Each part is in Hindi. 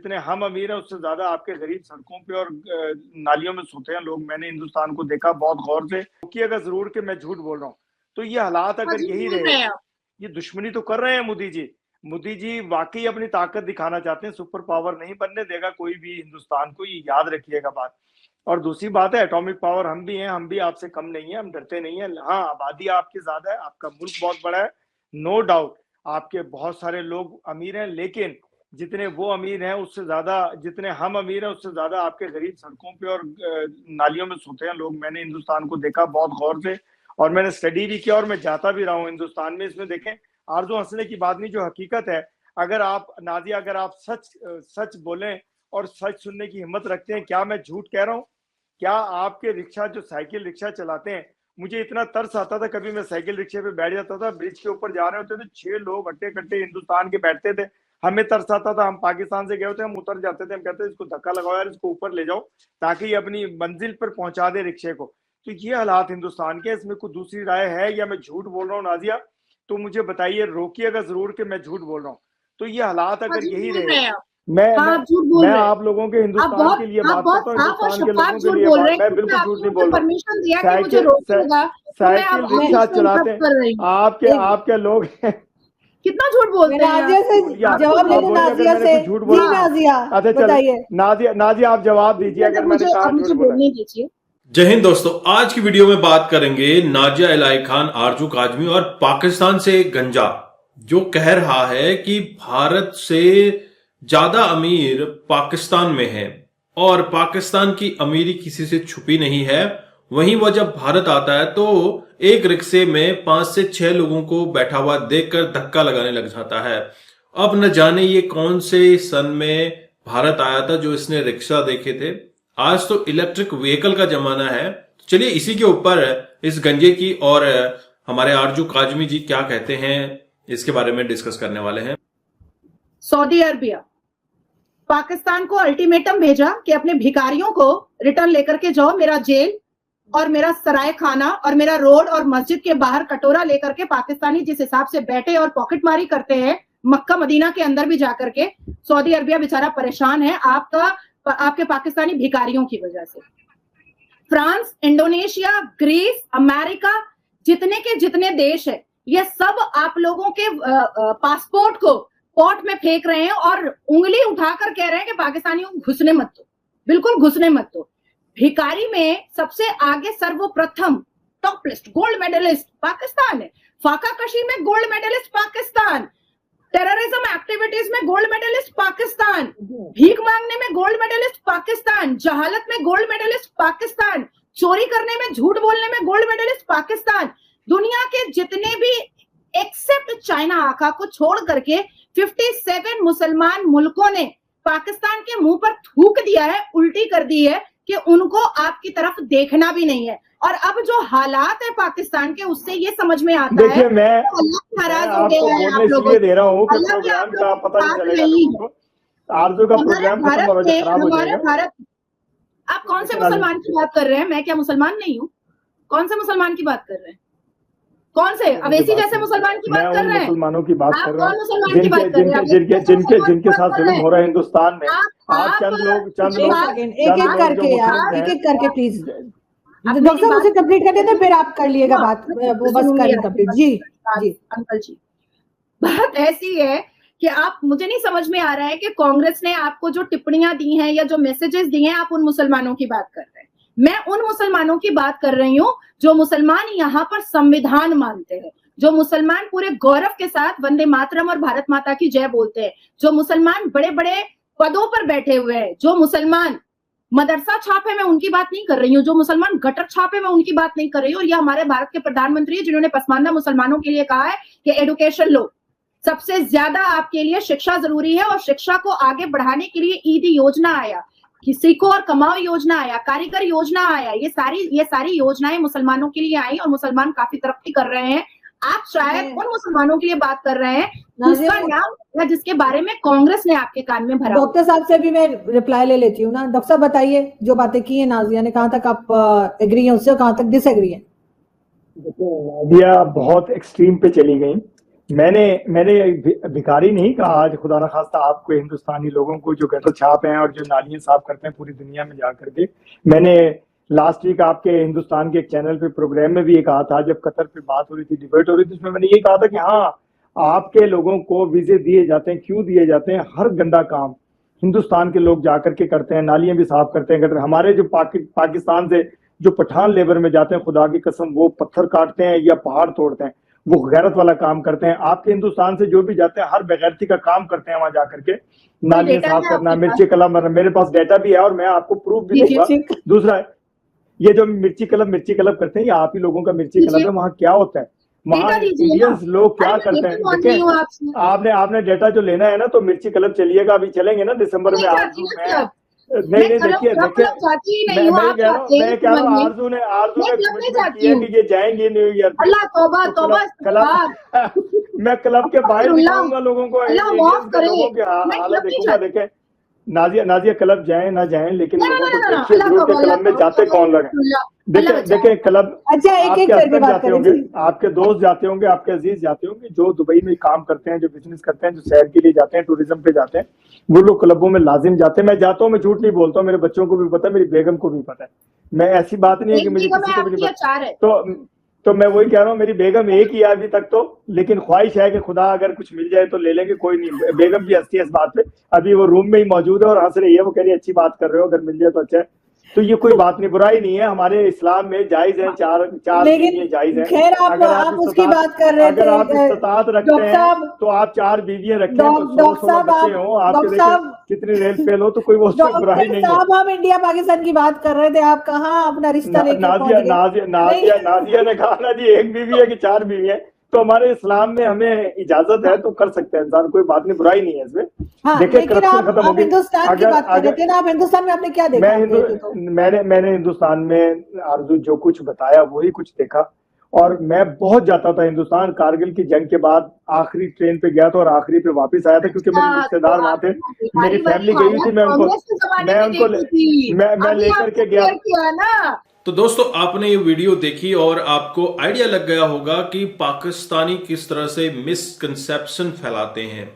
जितने हम अमीर हैं उससे ज्यादा आपके गरीब सड़कों पे और नालियों में सोते हैं लोग। मैंने हिंदुस्तान को देखा बहुत गौर से, कि अगर जरूर कि मैं झूठ बोल रहा हूँ। तो ये हालात अगर यही रहे, ये दुश्मनी तो कर रहे हैं मोदी जी। मोदी जी वाकई अपनी ताकत दिखाना चाहते हैं, सुपर पावर नहीं बनने देगा कोई भी हिंदुस्तान को, ये याद रखिएगा बात। और दूसरी बात है, एटॉमिक पावर हम भी हैं, हम भी आपसे कम नहीं है, हम डरते नहीं है। हाँ, आबादी आपकी ज्यादा है, आपका मुल्क बहुत बड़ा है, नो डाउट, आपके बहुत सारे लोग अमीर हैं, लेकिन जितने वो अमीर हैं उससे ज्यादा, जितने हम अमीर हैं उससे ज्यादा आपके गरीब सड़कों पे और नालियों में सोते हैं लोग। मैंने हिंदुस्तान को देखा बहुत गौर से, और मैंने स्टडी भी किया, और मैं जाता भी रहा हूँ हिंदुस्तान में। इसमें देखें, आरजू हंसने की बात नहीं, जो हकीकत है, अगर आप नाजिया, अगर आप सच बोलें और सच सुनने की हिम्मत रखते हैं, क्या मैं झूठ कह रहा हूँ? क्या आपके रिक्शा, जो साइकिल रिक्शा चलाते हैं, मुझे इतना तरस आता था, कभी मैं साइकिल रिक्शे पे बैठ जाता था, ब्रिज के ऊपर जा रहे होते थे, 6 लोग हट्टे कट्टे हिंदुस्तान के बैठते थे, हमें तरस आता था। हम पाकिस्तान से गए होते, हम उतर जाते थे, हम कहते थे इसको धक्का लगाओ यार, इसको ऊपर ले जाओ ताकि ये अपनी मंजिल पर पहुंचा दे रिक्शे को। तो ये हालात हिंदुस्तान के, इसमें कोई दूसरी राय है या मैं झूठ बोल रहा हूँ नाजिया? तो मुझे बताइए, रोकिएगा जरूर कि मैं झूठ बोल रहा हूँ। तो ये हालात अगर यही रहे, मैं आप लोगों के हिंदुस्तान के लिए बात करता हूँ, हिंदुस्तान के लोगों के लिए मैं बिल्कुल झूठ नहीं बोल रहा। साइकिल रिक्शा चलाते हैं आपके लोग कितना झूठ बोलते हैं। नाजिया से जवाब ले लो, नाजिया से। जी नाजिया, अच्छा बताइए, नाजिया आप जवाब दीजिए अगर मैंने कहा झूठ बोला। जय हिंद दोस्तों, आज की वीडियो में बात करेंगे नाजिया इलाही खान, आरजू काजमी और पाकिस्तान से गंजा, जो कह रहा है कि भारत से ज्यादा अमीर पाकिस्तान में है और पाकिस्तान की अमीरी किसी से छुपी नहीं है। वहीं वह जब भारत आता है तो एक रिक्शे में 5 से 6 लोगों को बैठा हुआ देखकर धक्का लगाने लग जाता है। अब न जाने ये कौन से सन में भारत आया था जो इसने रिक्शा देखे थे। आज तो इलेक्ट्रिक व्हीकल का जमाना है। चलिए इसी के ऊपर इस गंजे की और हमारे आरजू काजमी जी क्या कहते हैं इसके बारे में डिस्कस करने वाले हैं। सऊदी अरबिया पाकिस्तान को अल्टीमेटम भेजा कि अपने भिखारियों को रिटर्न लेकर के जाओ, मेरा जेल और मेरा सराय खाना और मेरा रोड और मस्जिद के बाहर कटोरा लेकर के पाकिस्तानी जिस हिसाब से बैठे और पॉकेटमारी करते हैं मक्का मदीना के अंदर भी जाकर के, सऊदी अरबिया बेचारा परेशान है आपके पाकिस्तानी भिखारियों की वजह से। फ्रांस, इंडोनेशिया, ग्रीस, अमेरिका, जितने के जितने देश है, ये सब आप लोगों के पासपोर्ट को पॉट में फेंक रहे हैं और उंगली उठाकर कह रहे हैं कि पाकिस्तानियों को घुसने मत दो, बिल्कुल घुसने मत दो। भिखारी में सबसे आगे सर्वप्रथम top list gold medallist Pakistan है। फाका कशी में gold medallist Pakistan, terrorism activities में गोल्ड मेडलिस्ट पाकिस्तान, भीख मांगने में गोल्ड मेडलिस्ट पाकिस्तान, जहालत में गोल्ड मेडलिस्ट पाकिस्तान, चोरी करने में, झूठ बोलने में गोल्ड मेडलिस्ट पाकिस्तान। दुनिया के जितने भी एक्सेप्ट चाइना आका को छोड़ करके 57 मुसलमान मुल्कों ने पाकिस्तान के मुंह पर थूक दिया है, उल्टी कर दी है कि उनको आपकी तरफ देखना भी नहीं है। और अब जो हालात है पाकिस्तान के, उससे ये समझ में आता है मैं नाराज हो गए हैं आप लोगों दे रहा हूं कि प्रोग्राम का पता नहीं चलेगा, आरजू का प्रोग्राम भारत। आप कौन से मुसलमान की बात कर रहे हैं? मैं क्या मुसलमान नहीं हूँ? कौन से मुसलमान की बात कर रहे हैं? कौन से अवैसी जैसे मुसलमान की बात कर रहे हैं? मुसलमानों की बात कर रहे हैं, मुसलमान की बात कर रहे हैं जिनके साथ जुल्म हो रहा है हिंदुस्तान में। आप चंद लोग एक एक करके यार, एक एक करके प्लीज डॉक्टर साहब उसे कंप्लीट कर देते, फिर आप कर लिएगा बात, वो बस करें कंप्लीट। जी जी अंकल जी, बात ऐसी है कि आप, मुझे नहीं समझ में आ रहा है कि कांग्रेस ने आपको जो टिप्पणियां दी हैं या जो मैसेजेस दिए हैं, आप उन मुसलमानों की बात कर रहे हैं। मैं उन मुसलमानों की बात कर रही हूँ जो मुसलमान यहाँ पर संविधान मानते हैं, जो मुसलमान पूरे गौरव के साथ वंदे मातरम और भारत माता की जय बोलते हैं, जो मुसलमान बड़े बड़े पदों पर बैठे हुए हैं, जो मुसलमान मदरसा छापे, मैं उनकी बात नहीं कर रही हूँ, जो मुसलमान गटर छापे, मैं उनकी बात नहीं कर रही हूँ। और ये हमारे भारत के प्रधानमंत्री है जिन्होंने पसमानदा मुसलमानों के लिए कहा है कि एडुकेशन लो, सबसे ज्यादा आपके लिए शिक्षा जरूरी है। और शिक्षा को आगे बढ़ाने के लिए ईदी योजना आया, सीखो और कमाओ योजना आया, कारीगर योजना आया, ये सारी योजनाएं मुसलमानों के लिए आई और मुसलमान काफी तरक्की कर रहे हैं। आप शायद उन मुसलमानों के लिए बात कर रहे हैं जिसका नाम या जिसके बारे में कांग्रेस ने आपके कान में भरा। डॉक्टर साहब से भी मैं रिप्लाई ले लेती हूँ ना। डॉक्टर साहब बताइए, जो बातें की है नाजिया ने, कहाँ तक आप एग्री हैं उससे, कहाँ तक डिसएग्री है? देखिए, नाजिया बहुत एक्सट्रीम पे चली गई। मैंने भिखारी नहीं कहा आज, खुदा न खास्ता आपको, हिंदुस्तानी लोगों को जो गटर छाप हैं और जो नालियां साफ करते हैं पूरी दुनिया में जा करके। मैंने लास्ट वीक आपके हिंदुस्तान के एक चैनल पे प्रोग्राम में भी ये कहा था, जब कतर पे बात हो रही थी, डिबेट हो रही थी, उसमें मैंने ये कहा था कि हाँ, आपके लोगों को वीजे दिए जाते हैं, क्यों दिए जाते हैं? हर गंदा काम हिंदुस्तान के लोग जाकर के करते हैं, नालियां भी साफ करते हैं, गटर। हमारे जो पाकिस्तान से जो पठान लेबर में जाते हैं, खुदा की कसम, वो पत्थर काटते हैं या पहाड़ तोड़ते हैं, वो गैरत वाला काम करते हैं। आपके हिंदुस्तान से जो भी जाते हैं हर बेगैरती का काम करते हैं वहां जाकर के, नालियां साफ करना, मिर्ची कलम, मेरे पास डेटा भी है और मैं आपको प्रूफ भी दूंगा। दूसरा, ये जो मिर्ची कलम करते हैं, ये आप ही लोगों का मिर्ची कलम है। वहां क्या होता है, वहां इंडियंस लोग क्या करते हैं? देखिए, आपने डेटा जो लेना है ना, तो मिर्ची कलम चलिएगा, अभी चलेंगे ना दिसंबर में। नहीं देखिए मैं कह रहा हूँ, आरजू ने कमिटमेंट किया कि ये जाएंगे न्यूयॉर्क। मैं क्लब के बाहर दिखाऊंगा लोगों को, लोगों की हालत देखूंगा। देखे नाजिया क्लब जाए ना जाए, लेकिन लोगों को देखिए जरूर के क्लब में जाते कौन लोग हैं। देखे क्लब, अच्छा एक हस्बैंड जाते होंगे, आपके दोस्त जाते होंगे, आपके अजीज जाते होंगे, जो दुबई में काम करते हैं, जो बिजनेस करते हैं, जो सैर के लिए जाते हैं, टूरिज्म पे जाते हैं, वो लोग क्लबों में लाजिम जाते हैं। मैं जाता हूँ, मैं झूठ नहीं बोलता हूँ, मेरे बच्चों को भी पता है, मेरी बेगम को भी पता है। मैं ऐसी बात नहीं है कि मुझे किसी को भी नहीं। तो मैं वही कह रहा हूँ, मेरी बेगम एक ही है अभी तक तो, लेकिन ख्वाहिश है कि खुदा अगर कुछ मिल जाए तो ले लेंगे, कोई नहीं। बेगम भी हंसती है इस बात पे, अभी वो रूम में ही मौजूद है और हंस रही है, वो कह रही है अच्छी बात कर रहे हो, अगर मिल जाए तो अच्छा है। तो ये कोई बात नहीं, बुराई नहीं है, हमारे इस्लाम में जायज है, चार बीवियां जायज है। खैर आप उसकी बात कर रहे थे, अगर आप इस्तात रखते हैं तो आप 4 बीवियां रखें, तो 16 बच्चे हो, आपके कितनी रेल फेल हो, तो कोई वो बुराई नहीं है। हम इंडिया पाकिस्तान की बात कर रहे थे, आप कहाँ अपना रिश्ता लेके नाजिया ने कहा ना जी, एक बीवी है कि 4 बीवी है, तो हमारे इस्लाम में हमें इजाजत है तो कर सकते हैं इंसान, कोई बात नहीं, बुराई नहीं है इसमें। हाँ, देखिए करप्शन खत्म हो गई। हिंदुस्तान की बात कर रहे थे ना, आप हिंदुस्तान में आपने क्या देखा? मैंने हिंदुस्तान में आरजू जो कुछ बताया वही कुछ देखा, और मैं बहुत जाता था हिंदुस्तान। कारगिल की जंग के बाद आखिरी ट्रेन पे गया था और आखिरी पे वापस आया था, क्योंकि मेरे रिश्तेदार वहां थे, मेरी फैमिली गई हुई थी, मैं लेकर के गया। तो दोस्तों, आपने ये वीडियो देखी और आपको आइडिया लग गया होगा कि पाकिस्तानी किस तरह से मिसकंसेप्शन फैलाते हैं,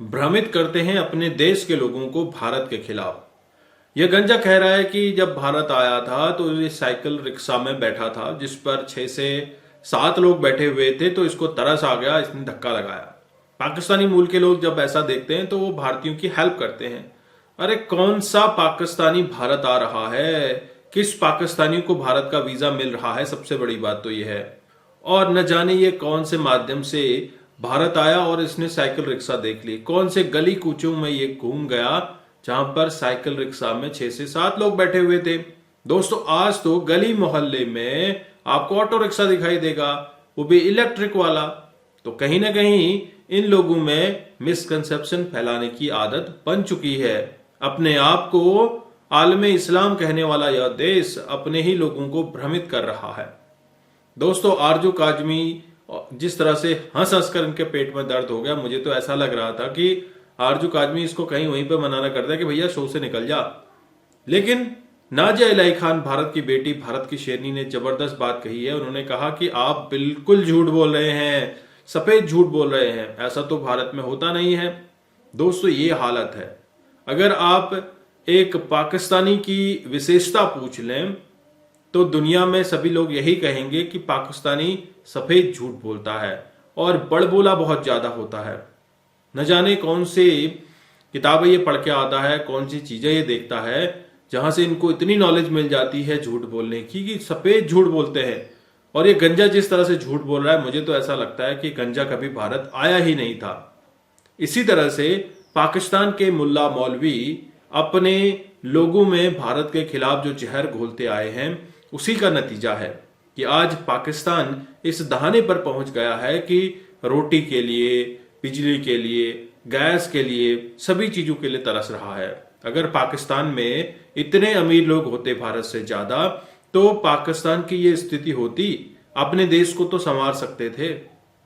भ्रमित करते हैं अपने देश के लोगों को भारत के खिलाफ। यह गंजा कह रहा है कि जब भारत आया था तो ये साइकिल रिक्शा में बैठा था, जिस पर 6 से 7 लोग बैठे हुए थे, तो इसको तरस आ गया, इसने धक्का लगाया। पाकिस्तानी मूल के लोग जब ऐसा देखते हैं तो वो भारतीयों की हेल्प करते हैं। अरे कौन सा पाकिस्तानी भारत आ रहा है, किस पाकिस्तानी को भारत का वीजा मिल रहा है, सबसे बड़ी बात तो यह है। और न जाने ये कौन से माध्यम से भारत आया और इसने साइकिल रिक्शा देख ली, कौन से गली कूचों में ये घूम गया जहां पर साइकिल रिक्शा में 6 से 7 लोग बैठे हुए थे। दोस्तों, आज तो गली मोहल्ले में आपको ऑटो रिक्शा दिखाई देगा, वो भी इलेक्ट्रिक वाला। तो कहीं ना कहीं इन लोगों में मिसकंसेप्शन फैलाने की आदत बन चुकी है। अपने आप को आलमे इस्लाम कहने वाला यह देश अपने ही लोगों को भ्रमित कर रहा है। दोस्तों, आरजू काजमी जिस तरह से हंस हंस कर इनके पेट में दर्द हो गया, मुझे तो ऐसा लग रहा था कि आरजू काजमी इसको कहीं वहीं पे मनाना करता है कि भैया शो से निकल जा। लेकिन नाजिया इलाही खान, भारत की बेटी, भारत की शेरनी, ने जबरदस्त बात कही है। उन्होंने कहा कि आप बिल्कुल झूठ बोल रहे हैं, सफेद झूठ बोल रहे हैं, ऐसा तो भारत में होता नहीं है। दोस्तों, ये हालत है। अगर आप एक पाकिस्तानी की विशेषता पूछ लें तो दुनिया में सभी लोग यही कहेंगे कि पाकिस्तानी सफेद झूठ बोलता है और बड़बोला बहुत ज्यादा होता है। न जाने कौन सी किताबें ये पढ़ के आता है, कौन सी चीजें ये देखता है, जहां से इनको इतनी नॉलेज मिल जाती है झूठ बोलने की कि सफेद झूठ बोलते हैं। और ये गंजा जिस तरह से झूठ बोल रहा है, मुझे तो ऐसा लगता है कि गंजा कभी भारत आया ही नहीं था। इसी तरह से पाकिस्तान के मुल्ला मौलवी अपने लोगों में भारत के खिलाफ जो जहर घोलते आए हैं, उसी का नतीजा है कि आज पाकिस्तान इस दहाने पर पहुंच गया है कि रोटी के लिए, बिजली के लिए, गैस के लिए, सभी चीजों के लिए तरस रहा है। अगर पाकिस्तान में इतने अमीर लोग होते भारत से ज्यादा, तो पाकिस्तान की ये स्थिति होती, अपने देश को तो संवार सकते थे,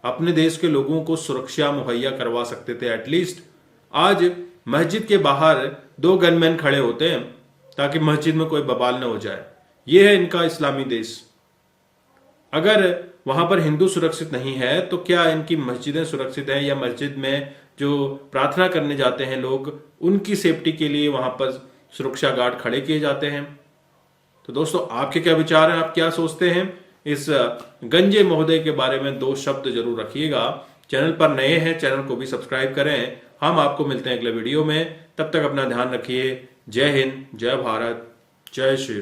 अपने देश के लोगों को सुरक्षा मुहैया करवा सकते थे। एटलीस्ट आज मस्जिद के बाहर 2 गनमैन खड़े होते हैं ताकि मस्जिद में कोई बवाल न हो जाए। यह है इनका इस्लामी देश। अगर वहां पर हिंदू सुरक्षित नहीं है तो क्या इनकी मस्जिदें सुरक्षित हैं, या मस्जिद में जो प्रार्थना करने जाते हैं लोग उनकी सेफ्टी के लिए वहां पर सुरक्षा गार्ड खड़े किए जाते हैं? तो दोस्तों आपके क्या विचार हैं, आप क्या सोचते हैं इस गंजे महोदय के बारे में? 2 शब्द जरूर रखिएगा। चैनल पर नए हैं, चैनल को भी सब्सक्राइब करें। हम आपको मिलते हैं अगले वीडियो में, तब तक अपना ध्यान रखिए। जय हिंद, जय भारत, जय श्री।